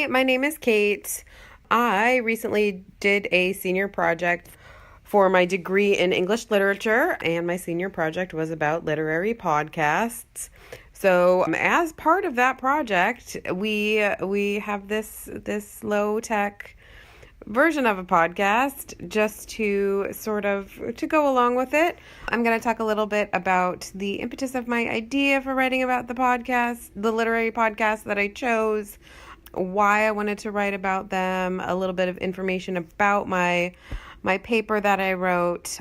Hi, my name is Kate. I recently did a senior project for my degree in English literature, and my senior project was about literary podcasts. So, as part of that project, we have this low tech version of a podcast just to sort of to go along with it. I'm going to talk a little bit about the impetus of my idea for writing about the podcast, the literary podcast that I chose, why I wanted to write about them, a little bit of information about my paper that I wrote,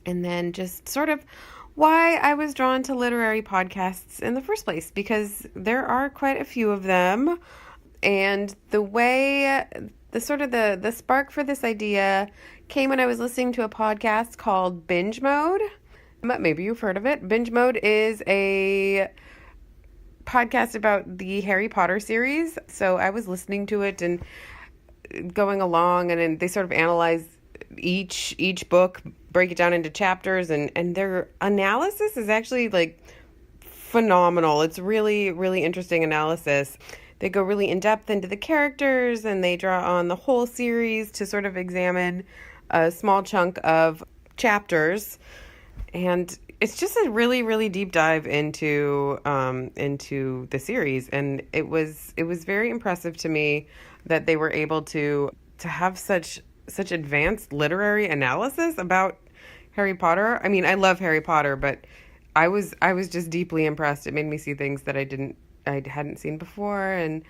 and then just sort of why I was drawn to literary podcasts in the first place, because there are quite a few of them. And the spark for this idea came when I was listening to a podcast called Binge Mode. Maybe you've heard of it. Binge Mode is a podcast about the Harry Potter series. So I was listening to it and going along, and then they sort of analyze each book, break it down into chapters, and their analysis is actually like phenomenal. It's really, really interesting analysis. They go really in depth into the characters, and they draw on the whole series to sort of examine a small chunk of chapters. And it's just a really, really deep dive into the series. And it was very impressive to me that they were able to have such advanced literary analysis about Harry Potter. I mean, I love Harry Potter, but I was just deeply impressed. It made me see things that I hadn't seen before, and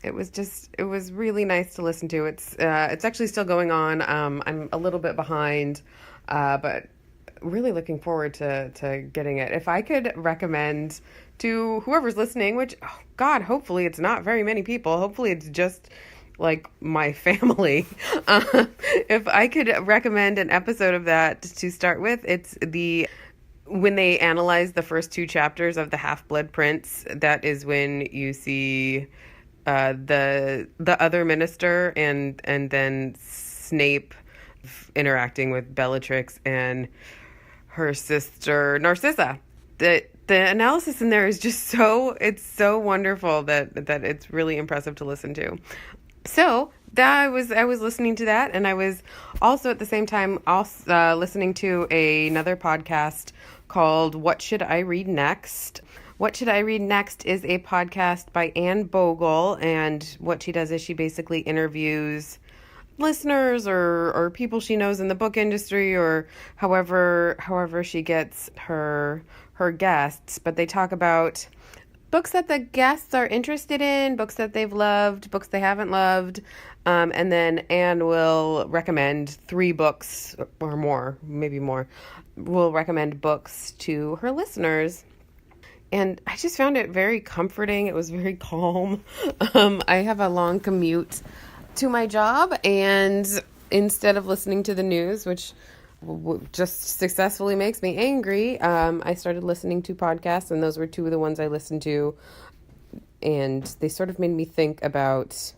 it was really nice to listen to. It's actually still going on. I'm a little bit behind, but really looking forward to getting it. If I could recommend to whoever's listening, which, oh God, hopefully it's not very many people. Hopefully it's just like my family. If I could recommend an episode of that to start with, it's when they analyze the first two chapters of The Half-Blood Prince. That is when you see the other minister and then Snape interacting with Bellatrix and her sister Narcissa. The analysis in there is just so wonderful that it's really impressive to listen to. So I was listening to that, and I was also at the same time listening to another podcast called What Should I Read Next? What Should I Read Next is a podcast by Anne Bogle, and what she does is she basically interviews listeners or people she knows in the book industry, or however she gets her guests, but they talk about books that the guests are interested in, books that they've loved, books they haven't loved, and then Anne will recommend 3 books or more, maybe more, will recommend books to her listeners. And I just found it very comforting. It was very calm. I have a long commute to my job, and instead of listening to the news, which just successfully makes me angry, I started listening to podcasts, and those were 2 of the ones I listened to, and they sort of made me think about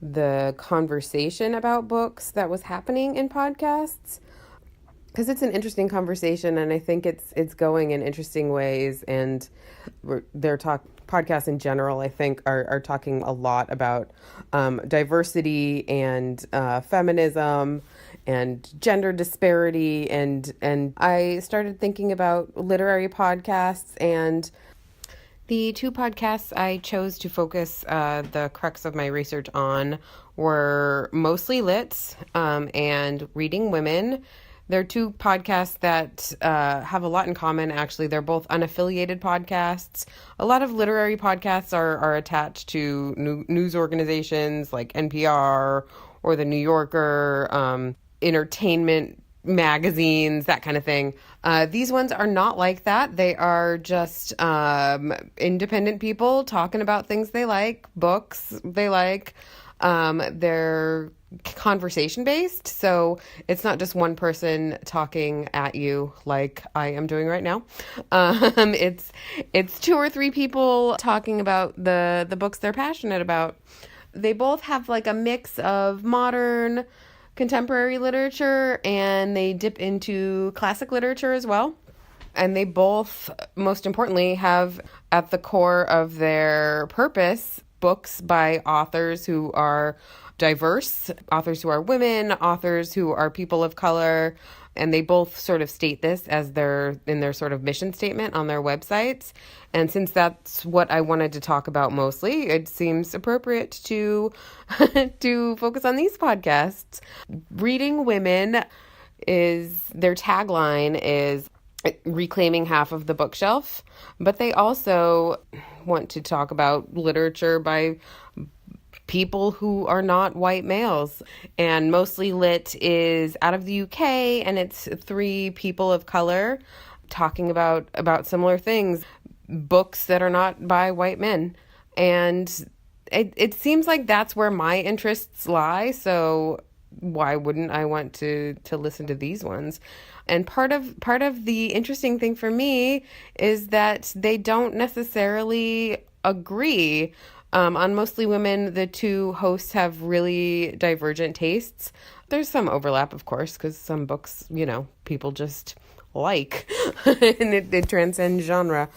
the conversation about books that was happening in podcasts, because it's an interesting conversation, and I think it's going in interesting ways, and podcasts in general, I think, are talking a lot about diversity and feminism and gender disparity, and I started thinking about literary podcasts, and the 2 podcasts I chose to focus the crux of my research on were Mostly Lit and Reading Women. They're 2 podcasts that have a lot in common, actually. They're both unaffiliated podcasts. A lot of literary podcasts are attached to news organizations like NPR or The New Yorker, entertainment magazines, that kind of thing. These ones are not like that. They are just independent people talking about things they like, books they like. They're conversation based, so it's not just one person talking at you like I am doing right now. It's 2 or 3 people talking about the books they're passionate about. They both have like a mix of modern, contemporary literature, and they dip into classic literature as well. And they both, most importantly, have at the core of their purpose books by authors who are diverse, authors who are women, authors who are people of color, and they both sort of state this as in their sort of mission statement on their websites. And since that's what I wanted to talk about mostly, it seems appropriate to to focus on these podcasts. Reading Women their tagline is reclaiming half of the bookshelf, but they also want to talk about literature by people who are not white males. And Mostly Lit is out of the UK, and it's 3 people of color talking about similar things, books that are not by white men. And it seems like that's where my interests lie, so why wouldn't I want to listen to these ones? And part of the interesting thing for me is that they don't necessarily agree. On Mostly Women, the 2 hosts have really divergent tastes. There's some overlap, of course, because some books, people just like, and it transcends genre.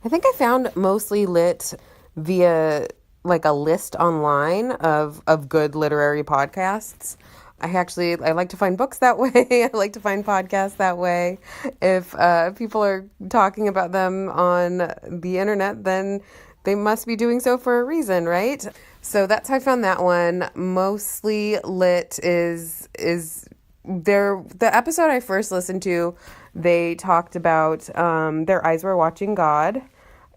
I think I found Mostly Lit via like a list online of good literary podcasts. I like to find books that way. I like to find podcasts that way. If people are talking about them on the internet, then they must be doing so for a reason, right? So that's how I found that one. Mostly Lit is the episode I first listened to. They talked about Their Eyes Were Watching God,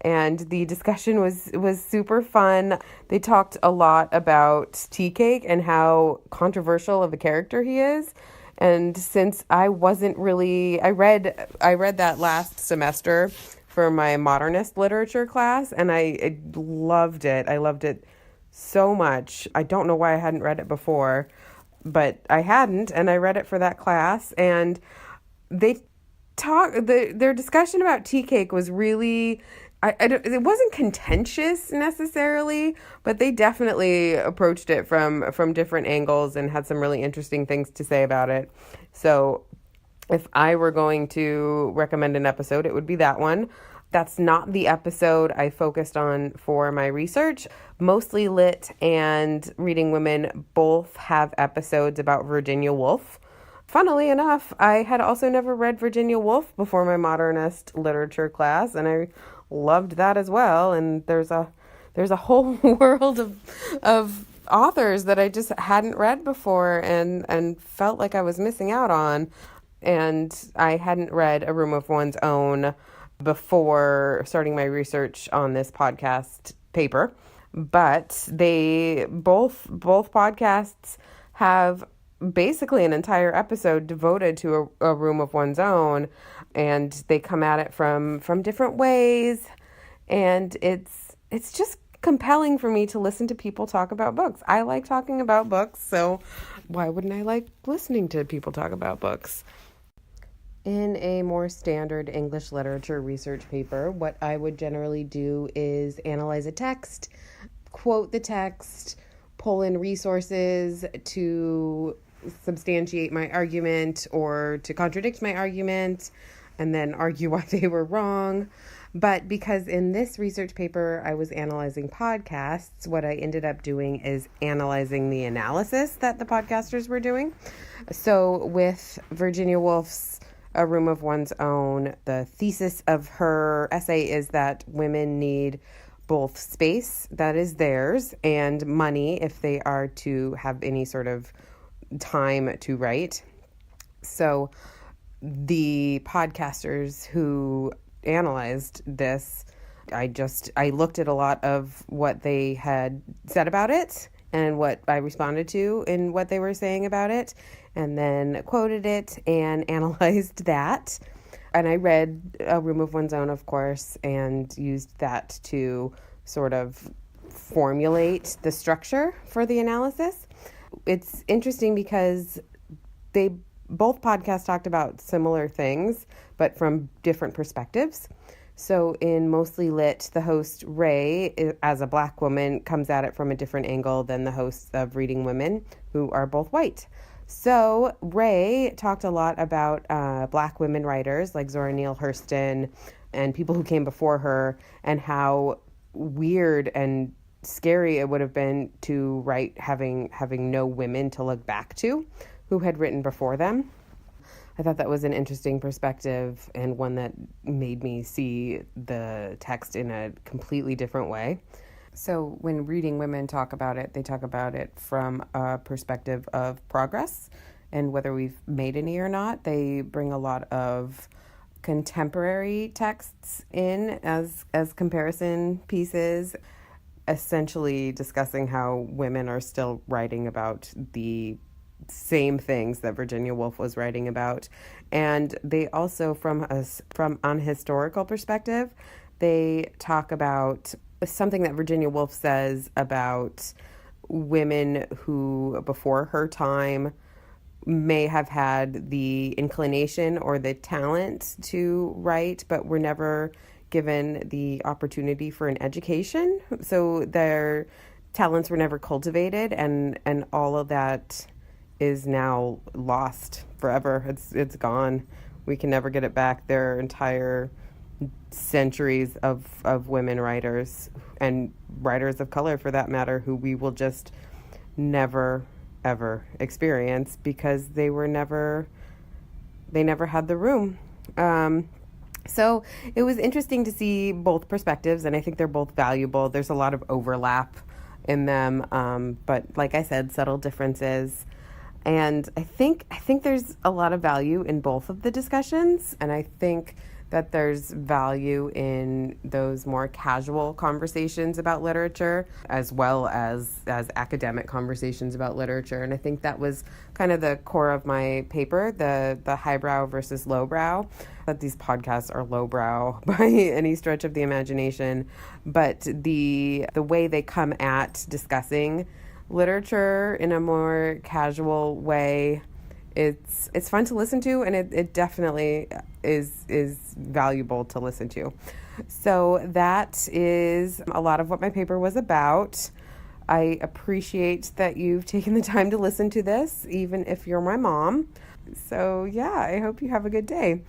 and the discussion was super fun. They talked a lot about Tea Cake and how controversial of a character he is. And since I wasn't really, I read that last semester for my modernist literature class, and I loved it. I loved it so much. I don't know why I hadn't read it before, but I hadn't, and I read it for that class. And their discussion about Tea Cake was really, it wasn't contentious necessarily, but they definitely approached it from different angles and had some really interesting things to say about it. So if I were going to recommend an episode, it would be that one. That's not the episode I focused on for my research. Mostly Lit and Reading Women both have episodes about Virginia Woolf. Funnily enough, I had also never read Virginia Woolf before my modernist literature class, and I loved that as well. And there's a whole world of authors that I just hadn't read before and felt like I was missing out on. And I hadn't read A Room of One's Own before starting my research on this podcast paper. But they both podcasts have basically an entire episode devoted to a room of one's own, and they come at it from different ways, and it's just compelling for me to listen to people talk about books. I like talking about books, so why wouldn't I like listening to people talk about books? In a more standard English literature research paper, what I would generally do is analyze a text, quote the text, pull in resources to substantiate my argument or to contradict my argument, and then argue why they were wrong. But because in this research paper I was analyzing podcasts, what I ended up doing is analyzing the analysis that the podcasters were doing. So with Virginia Woolf's A Room of One's Own, the thesis of her essay is that women need both space that is theirs and money if they are to have any sort of time to write. So the podcasters who analyzed this, I looked at a lot of what they had said about it and what I responded to in what they were saying about it, and then quoted it and analyzed that. And I read A Room of One's Own, of course, and used that to sort of formulate the structure for the analysis. It's interesting because both podcasts talked about similar things, but from different perspectives. So in Mostly Lit, the host, Ray, as a Black woman, comes at it from a different angle than the hosts of Reading Women, who are both white. So Ray talked a lot about Black women writers like Zora Neale Hurston and people who came before her, and how weird and scary it would have been to write having no women to look back to who had written before them. I thought that was an interesting perspective and one that made me see the text in a completely different way. So when reading women talk about it, they talk about it from a perspective of progress and whether we've made any or not. They bring a lot of contemporary texts in as comparison pieces, essentially discussing how women are still writing about the same things that Virginia Woolf was writing about. And they also, from on historical perspective, they talk about something that Virginia Woolf says about women who before her time may have had the inclination or the talent to write, but were never given the opportunity for an education. So their talents were never cultivated, and all of that is now lost forever. It's gone. We can never get it back. There are entire centuries of women writers and writers of color, for that matter, who we will just never ever experience because they never had the room. So it was interesting to see both perspectives, and I think they're both valuable. There's a lot of overlap in them, but like I said, subtle differences. And I think there's a lot of value in both of the discussions, and I think that there's value in those more casual conversations about literature as well as academic conversations about literature. And I think that was kind of the core of my paper, the highbrow versus lowbrow. That these podcasts are lowbrow by any stretch of the imagination, but the way they come at discussing literature in a more casual way, it's fun to listen to, and it definitely is valuable to listen to. So that is a lot of what my paper was about. I appreciate that you've taken the time to listen to this, even if you're my mom. So yeah, I hope you have a good day.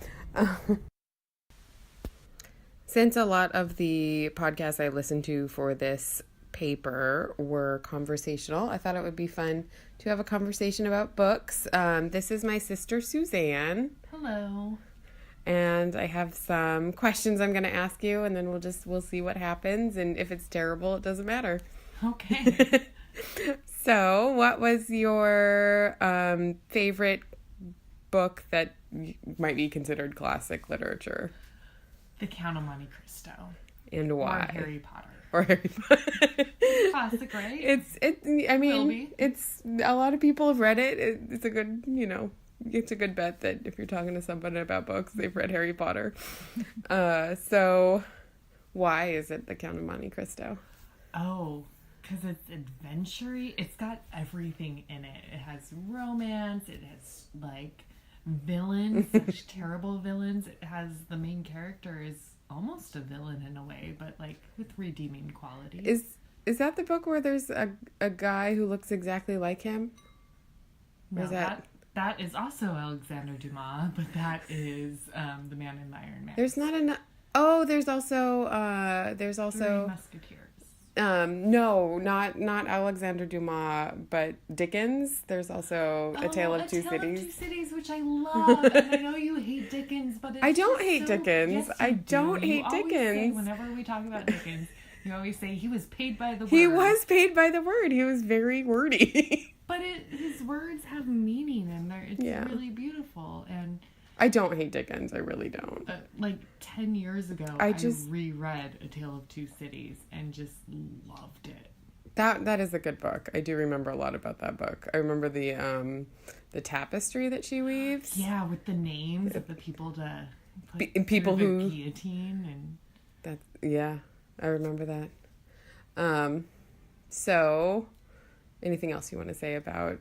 Since a lot of the podcasts I listened to for this paper were conversational, I thought it would be fun to have a conversation about books. This is my sister Suzanne. Hello. And I have some questions I'm going to ask you, and then we'll see what happens, and if it's terrible, it doesn't matter. Okay. So, what was your favorite book that might be considered classic literature? The Count of Monte Cristo. And why? Or Harry Potter. Or Harry Potter. Classic, right? It's a lot of people have read it. It's a good, it's a good bet that if you're talking to somebody about books, they've read Harry Potter. So why is it The Count of Monte Cristo? Oh, because it's adventure-y. It's got everything in it. It has romance. It has, villains, such terrible villains. It has the main character is almost a villain in a way, but with redeeming qualities. Is that the book where there's a guy who looks exactly like him? No, that is also Alexander Dumas, but that is The Man in the Iron Mask. There's not enough. Oh, there's also Three Musketeers. No, not Alexander Dumas, but Dickens. There's also A Tale of Two Cities. Two Cities, which I love. And I know you hate Dickens, but I don't hate Dickens. Yes, I don't hate Dickens. Say, whenever we talk about Dickens, you always say he was paid by the word. He was paid by the word. He was very wordy. But his words have meaning, and it's really beautiful. And I don't hate Dickens. I really don't. 10 years ago, I reread A Tale of Two Cities and just loved it. That is a good book. I do remember a lot about that book. I remember the tapestry that she weaves. Yeah, with the names of the people to put people through who the guillotine and I remember that. So anything else you want to say about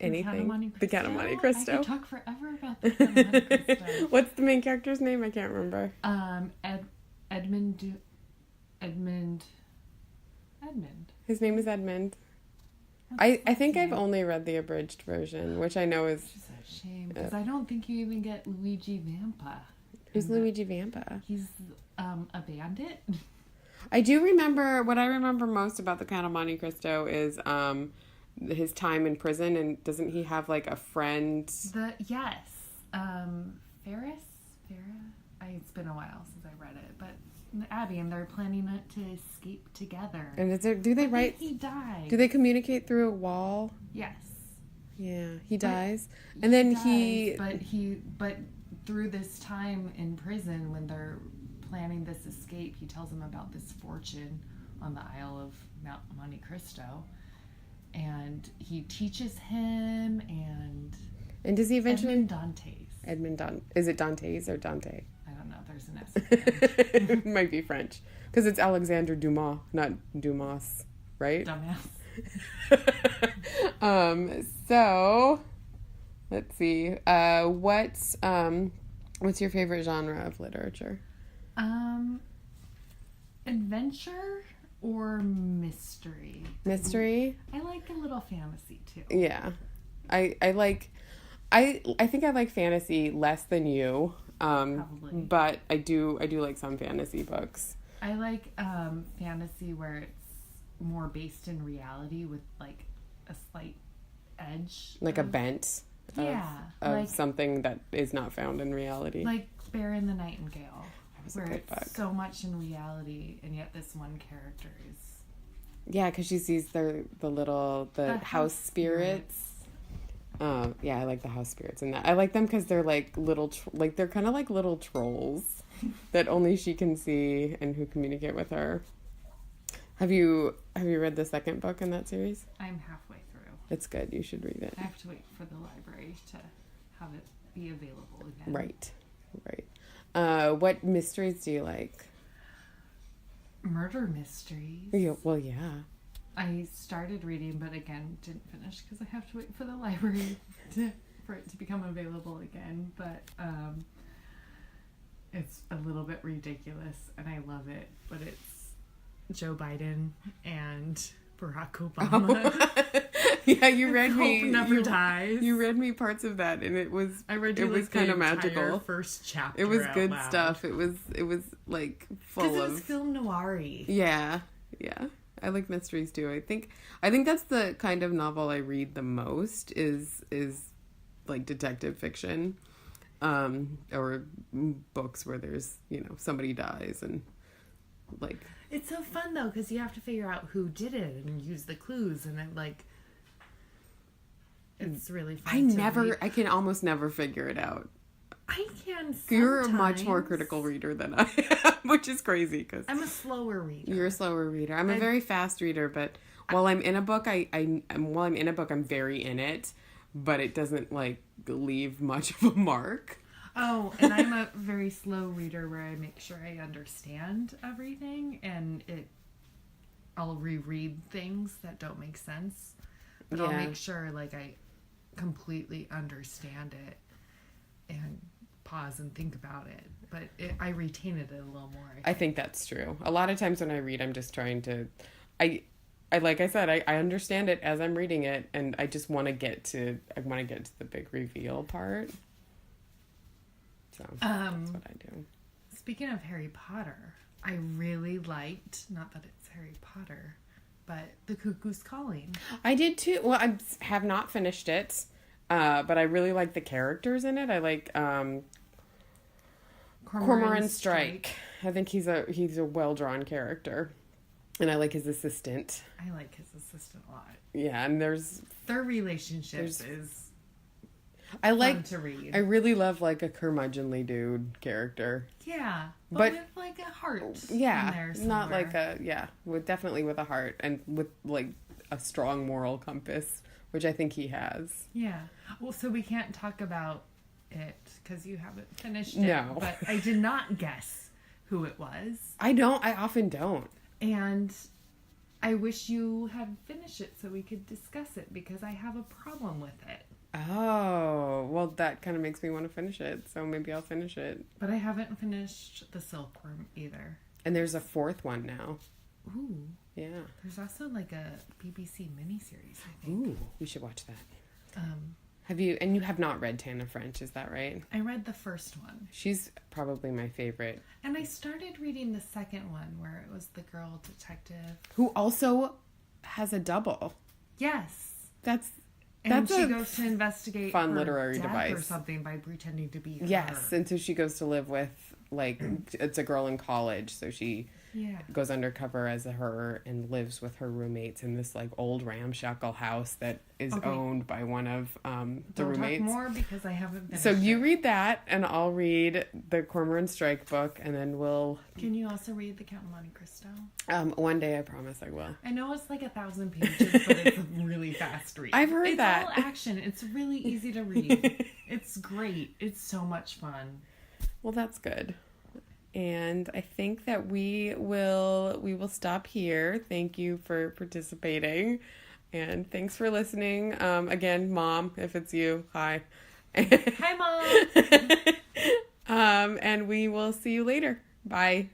anything? The Count of Monte Cristo. I could talk forever about the Count of Monte Cristo. What's the main character's name? I can't remember. Edmund. His name is Edmund. I think I've only read the abridged version, which I know is just a shame because I don't think you even get Luigi Vampa. Who's Luigi Vampa? He's a bandit. I do remember, what I remember most about the Count of Monte Cristo is his time in prison, and doesn't he have like a friend? Yes, Farrah. It's been a while since I read it, but Abby, and they're planning to escape together. And do they write? He died. Do they communicate through a wall? Yes. Yeah, he dies, and then But through this time in prison, when they're planning this escape, he tells them about this fortune on the Isle of Mount Monte Cristo, and he teaches him And does he eventually? Edmond Dantes. Is it Dantes or Dante? I don't know. There's an S at the end. It might be French because it's Alexandre Dumas, not Dumas, right? Dumbass. So let's see. What's your favorite genre of literature? Adventure or mystery? Mystery? I like a little fantasy too. Yeah. I think I like fantasy less than you. Probably. But I do like some fantasy books. I like fantasy where it's more based in reality with like a slight edge. Like a bent of something that is not found in reality. Like Bear and the Nightingale. That was a where good it's book. so much in reality, and yet this one character is... Yeah, because she sees the house spirits. Yeah, I like the house spirits in that. I like them because they're like little, they're kind of like little trolls that only she can see and who communicate with her. Have you read the second book in that series? I'm halfway through. It's good. You should read it. I have to wait for the library to have it be available again. Right. What mysteries do you like? Murder mysteries. Yeah, well, yeah. I started reading, but again, didn't finish because I have to wait for the library for it to become available again. But it's a little bit ridiculous, and I love it. But it's Joe Biden and Barack Obama. Oh. Yeah, you read me. Hope Never Dies. You read me parts of that, and it was kind of magical. First chapter. It was good loud. stuff. It was like full of. Because it was film noir-y. Yeah. I like mysteries too. I think that's the kind of novel I read the most is like detective fiction, or books where there's somebody dies and like. It's so fun though because you have to figure out who did it and use the clues, and it like. It's really fun. I can almost never figure it out. I can sometimes. You're a much more critical reader than I am, which is crazy because I'm a slower reader. You're a slower reader. I'm a very fast reader, but while I'm in a book, I'm very in it, but it doesn't like leave much of a mark. Oh, and I'm a very slow reader where I make sure I understand everything, and I'll reread things that don't make sense, but I'll make sure like I completely understand it and pause and think about it, but I retain it a little more. I think that's true. A lot of times when I read, I'm just trying to, I like I said, I understand it as I'm reading it, and I just want to get to the big reveal part. So that's what I do. Speaking of Harry Potter, I really liked, not that it's Harry Potter, but The Cuckoo's Calling. I did too. Well, I have not finished it, but I really like the characters in it. I like Cormoran Strike. I think he's a well-drawn character, and I like his assistant. I like his assistant a lot. Yeah, and their relationship is fun to read. I really love like a curmudgeonly dude character. Yeah, but with like a heart. Yeah, in there not like definitely with a heart and with like a strong moral compass, which I think he has. Yeah. Well, so we can't talk about it because you haven't finished it. No, but I did not guess who it was. I often don't. And I wish you had finished it so we could discuss it because I have a problem with it. Oh, well, that kind of makes me want to finish it, so maybe I'll finish it. But I haven't finished The Silkworm either. And there's a fourth one now. Ooh. Yeah. There's also like a BBC miniseries, I think. Ooh, we should watch that. And you have not read Tana French, is that right? I read the first one. She's probably my favorite. And I started reading the second one where it was the girl detective. Who also has a double. Yes. That's she goes to investigate fun her literary death device or something by pretending to be her. Yes, and so she goes to live with, like, it's a girl in college, so she goes undercover as her and lives with her roommates in this, like, old ramshackle house that is owned by one of the roommates. Don't talk more because I haven't finished So you read that, and I'll read the Cormoran Strike book, and then we'll... Can you also read The Count of Monte Cristo? One day, I promise I will. I know it's like 1,000 pages, but it's a really fast read. I've heard that. It's all action. It's really easy to read. It's great. It's so much fun. Well, that's good. And I think that we will stop here. Thank you for participating. And thanks for listening. Again, Mom, if it's you, hi. Hi, Mom. And we will see you later. Bye.